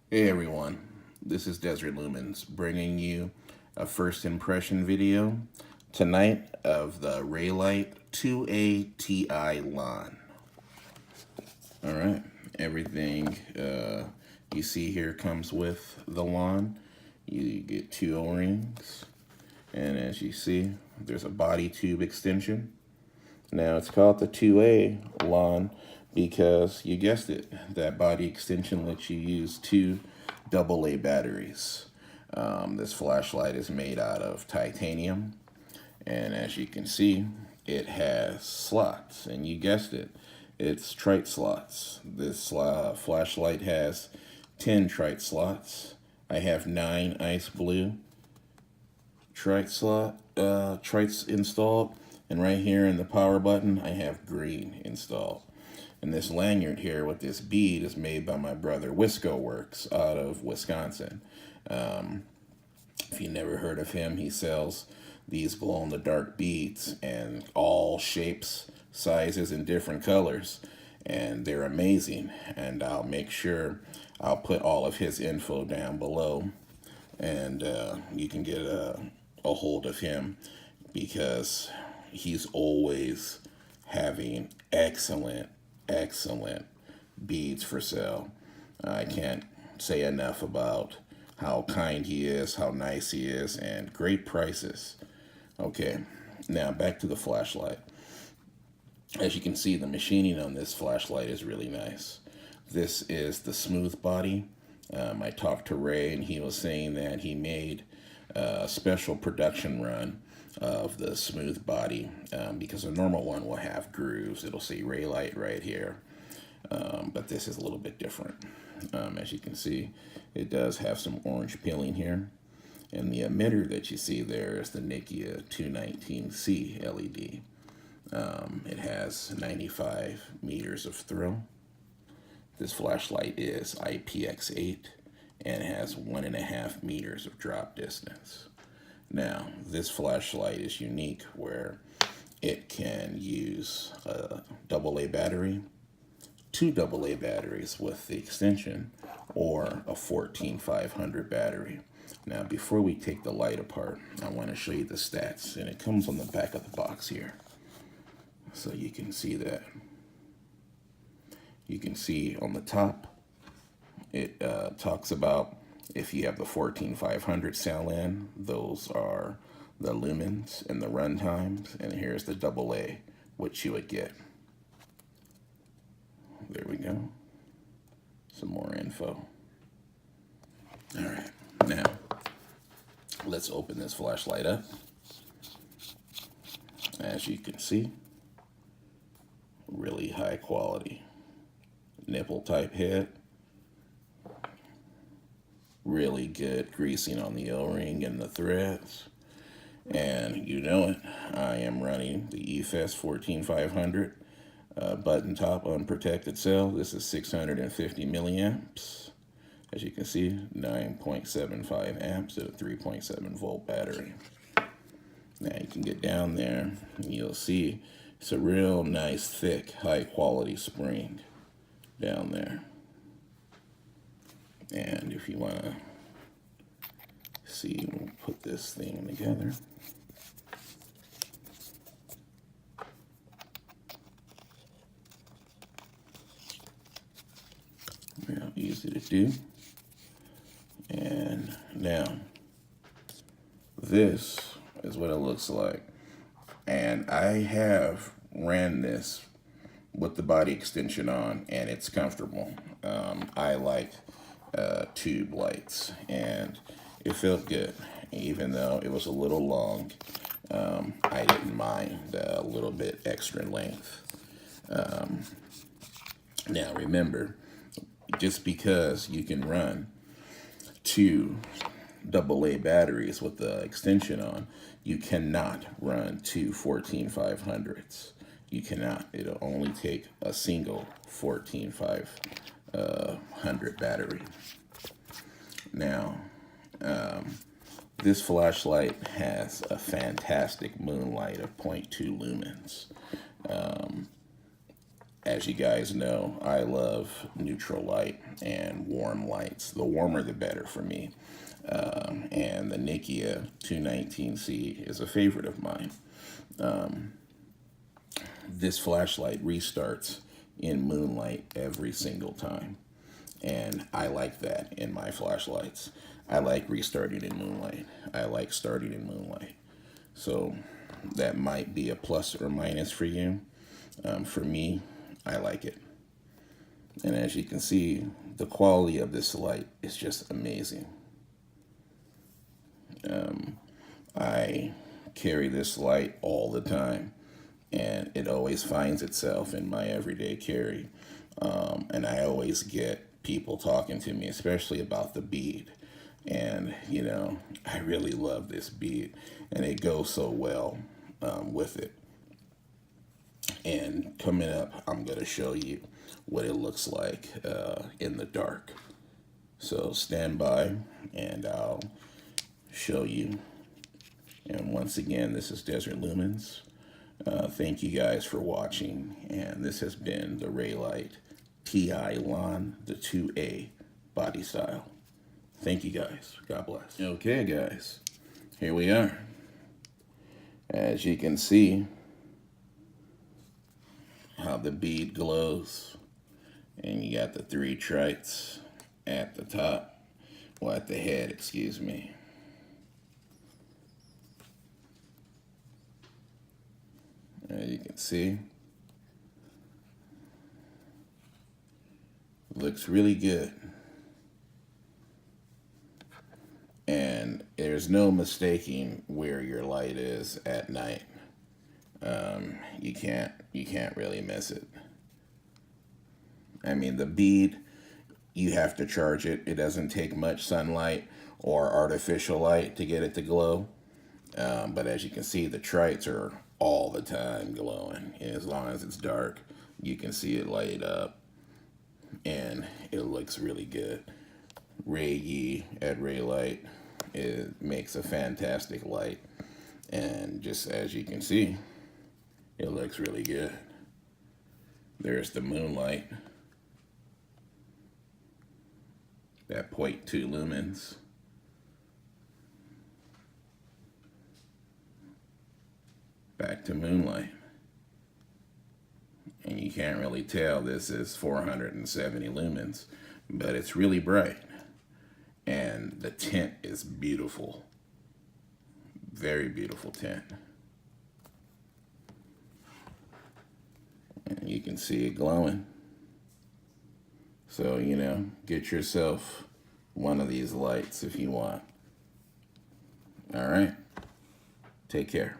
Hey everyone, this is Desert Lumens bringing you a first impression video tonight of the Reylight 2A Ti LAN. Alright, everything you see here comes with the LAN. You get two O-rings, and as you see, there's a body tube extension. Now it's called the 2A LAN because you guessed it, that body extension lets you use two AA batteries. This flashlight is made out of titanium, and as you can see, it has slots, and you guessed it, it's trite slots. This flashlight has 10 trite slots. I have 9 ice blue trites installed, and right here in the power button I have green installed. And this lanyard here with this bead is made by my brother Wisco Works out of Wisconsin. If you never heard of him, he sells these glow-in-the-dark beads and all shapes, sizes, and different colors, and they're amazing. And I'll make sure I'll put all of his info down below, and you can get a hold of him because he's always having excellent beads for sale. I can't say enough about how kind he is, how nice he is, and great prices. Okay, now back to the flashlight. As you can see, the machining on this flashlight is really nice. This is the smooth body. I talked to Ray, and he was saying that he made a special production run of the smooth body because a normal one will have grooves. It'll say Reylight right here, but this is a little bit different. As you can see, it does have some orange peeling here, and the emitter that you see there is the Nikia 219C LED. It has 95 meters of throw. This flashlight is IPX8 and has 1.5 meters of drop distance. Now, this flashlight is unique where it can use a AA battery, two AA batteries with the extension, or a 14500 battery. Now, before we take the light apart, I want to show you the stats, and it comes on the back of the box here, so you can see that. You can see on the top, it talks about if you have the 14500 LAN, those are the lumens and the run times, and here's the AA, which you would get. There we go. Some more info. All right, now let's open this flashlight up. As you can see, really high quality nipple type head. Really good greasing on the O-ring and the threads. And you know it, I am running the EFES 14500 button top unprotected cell. This is 650 milliamps. As you can see, 9.75 amps at a 3.7 volt battery. Now you can get down there and you'll see it's a real nice, thick, high quality spring down there. And if you want to see, we'll put this thing together. Real easy to do. And now, this is what it looks like. And I have ran this with the body extension on, and it's comfortable. I like tube lights, and it felt good, even though it was a little long. I didn't mind a little bit extra length. Now remember, just because you can run two AA batteries with the extension on, you cannot run two 14500s. You cannot. It'll only take a single 14500 battery. Now, this flashlight has a fantastic moonlight of 0.2 lumens. as you guys know, I love neutral light and warm lights. The warmer the better for me. And the Nikia 219C is a favorite of mine. This flashlight restarts in moonlight every single time. And I like that in my flashlights. I like restarting in moonlight. I like starting in moonlight. So that might be a plus or minus for you. For me, I like it. And as you can see, the quality of this light is just amazing. I carry this light all the time, and it always finds itself in my everyday carry. And I always get people talking to me, especially about the bead. And, you know, I really love this bead, and it goes so well with it. And coming up, I'm going to show you what it looks like in the dark. So stand by, and I'll show you. And once again, this is Desert Lumens. Thank you guys for watching, and this has been the Reylight TI LAN, the 2A body style. Thank you guys. God bless. Okay, guys, here we are. As you can see, how the bead glows, and you got the 3 trites at the top, well, at the head, excuse me. As you can see, looks really good. And there's no mistaking where your light is at night. You can't really miss it. I mean, the bead, you have to charge it. It doesn't take much sunlight or artificial light to get it to glow. But as you can see, the trites are all the time glowing. And as long as it's dark, you can see it light up, and it looks really good. Ray at Reylight, it makes a fantastic light, and just as you can see, it looks really good. There's the moonlight, that 0.2 lumens. Back to moonlight. And you can't really tell this is 470 lumens, but it's really bright. And the tint is beautiful. Very beautiful tint. And you can see it glowing. So, you know, get yourself one of these lights if you want. All right. Take care.